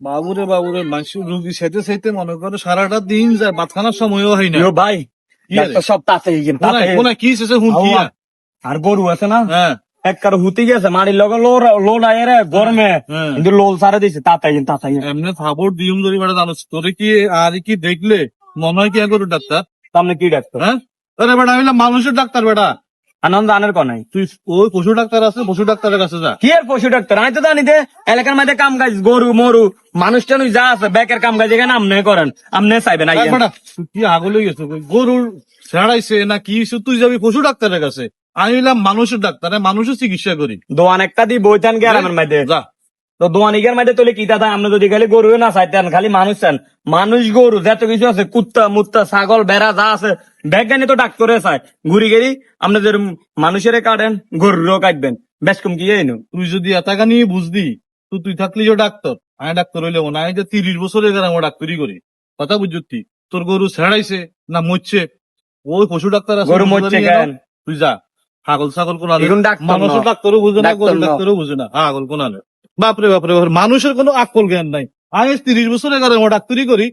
বাবুরে বাবুরে মানুষ রুগী সাইতে সাইতে মনে করো সারাটা দিন যায় ভাত খানার সময়ও হয় না। ভাই কি রে? ডাক্তার সব তাতে কোনায় কি শেষে হুঁকিয়া? আর গরু আছে না হ্যাঁ এক কারো হুতি গেছে মাটির লগে লোড আয় রে গরমে হ্যাঁ। কিন্তু লোল সারে দিছে তাতাই এমনি থাপড় দিম ধরি বেড়া জানো তোরে কি আর কি দেখলে মনে হয় কি গরু ডাক্তার? সামনে কি ডাক্তার হ্যাঁ আরে বেটা হইলাম মানুষের ডাক্তার বেটা। আনন্দ আনের কনাই তুই ওই পশু ডাক্তার আছে পশু ডাক্তারের কাছে যা। কি আর পশু ডাক্তার আমি তো জানি যে এলাকার মধ্যে কাম কাজ গরু মরু মানুষ টানুষ যা আছে বেকের কাম কাজ এখানে আমনে করেন আমনে চাইবেন এই বেটা তুই কি আগলে গেছো গরুর ছেড়াইছে না কি হইছে? তুই যাবি পশু ডাক্তারের কাছে, আমি হইলাম মানুষের ডাক্তার, মানুষের চিকিৎসা করি। দোয়ান একটা দি বইতান গ্রামের মধ্যে যা তো দোয়ানিকের মধ্যে তোলে কি দাদা আপনি যদি খালি গরু না চাইতেন খালি মানুষ চান মানুষ গরু যত কিছু আছে কুত্তা মুত্তা ছাগল বেড়া যা আছে ব্যাগানি তো ডাক্তারে চায় ঘুরি গেরি আপনি যে মানুষের কাটেন গরুরও কাটবেন বেশ কম কি এনো তুই যদি এতাকা নিয়ে বুঝদি তো তুই থাকলি যে ডাক্তার, আমি ডাক্তার হইলে না, আমি যে 30 বছরের গেলাম ডাক্তারি করি। কথা বুঝছি তোর গরু ছেড়াইছে না মরছে ওই পশু ডাক্তার আছে, গরু মরছে কেন তুই যা। ছাগল ছাগল কোন এখন ডাক্তার মানুষের ন। ডাক্তারও বুঝে না, ডাক্তার গরু ন। ডাক্তারও বুঝে না, ছাগল কোন আলে। বাপরে বাপরে বাপরে মানুষের কোনো আকল জ্ঞান নাই। আমি 30 বছরের গেলাম ডাক্তারি করি,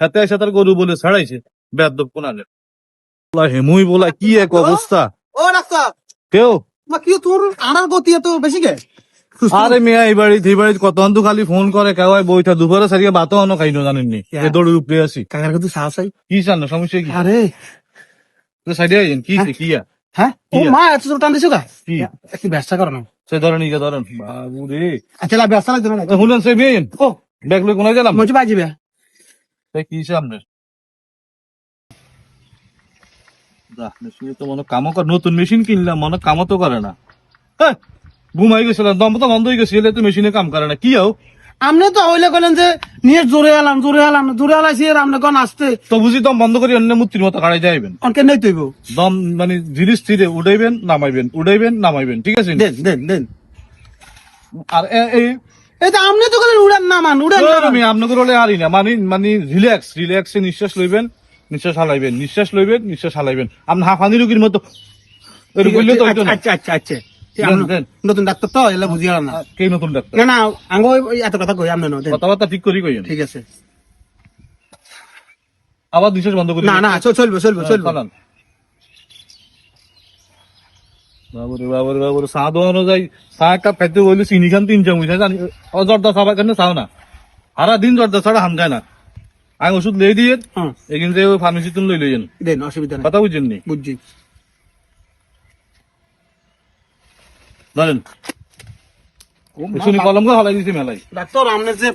হাতে এসে তার গরু বলে ছাড়াইছে বেদব কোন আলে। হেমুই বলা কি এক অবস্থা। ও ডাক্তার কেউ কি তোর আনার গতি এত বেশি কে? আরে মেয়া এই বাড়ি কত অন্ত খালি ফোন করে কেউ বইটা দুপুরে সারিয়ে ভাতও অন্য খাইনো জানেননি এই দৌড়ের উপরে আছি। কাকার কিন্তু সাহস হয়। কি চান না সমস্যা কি? আরে সাইডে আইন কি কি হ্যাঁ ও কি? মা এত জোর টান দিছো গা কি একটু ব্যবসা করো না। সে ধরেন ইকে ধরেন বাবু রে। আচ্ছা লা ব্যবসা লাগবে না। শুনেন সে মেয়েন ও ব্যাগ লই কোনায় গেলাম মজে বাজিবে। কি সামনে মেশিন তো মনে কামও কর, নতুন মেশিন কিনলাম মনে কামও তো করে না। হ্যাঁ ঘুমাই গেছিলাম দম তো বন্ধ হয়ে গেছিল তো মেশিনে কাম করে না কি আও। আপনি তো হইলে কইলেন যে নিয়ে জোরে এলাম জোরে এলাইছি আর আপনি কোন আসতে তো বুঝি দম বন্ধ করে অন্য মূর্তির মতো কাড়াই যাইবেন। অনকে নেই তৈব দম মানে ধীরে স্থিরে উঠাইবেন নামাইবেন ঠিক আছে। দেন আর এই এই তো আপনি তো কইলেন উড়ান না মান উড়ান না। আমি আপনাকে বলে আরি না মানে মানে রিল্যাক্সে নিঃশ্বাস লইবেন নিঃশ্বাস হালাইবেন নিঃশ্বাস হালাইবেন আপনি হাঁফানি রুগীর মতো বললে তো হইতো না। আচ্ছা আচ্ছা আচ্ছা দেন। নতুন ডাক্তার তো এলা বুঝি গেলাম না। কে নতুন ডাক্তার? না না আঙ্গ এত কথা কই আপনি না দেন। কথাবার্তা ঠিক করি কইেন। ঠিক আছে আবার নিঃশ্বাস বন্ধ করি না না চলবে চালান। বাবুরে চা দোয়ানো যাই চা এক কাপ খাইতে বলি চিনি খান 3 চামচ জানি জর্দা খাবার কেন চাও না সারা দিন জর্দা ছাড়া হাম খায় না। আমি ওষুধ লই দিয়ে হ্যাঁ এখান থেকে ফার্মেসি তুন লই লইয়েন। দেন অসুবিধা নাই কথা বুঝছেন নি? বুঝছি। ধরেন শুনি কলম হালাই দিছি মেলাই। ডাক্তার আপনি যে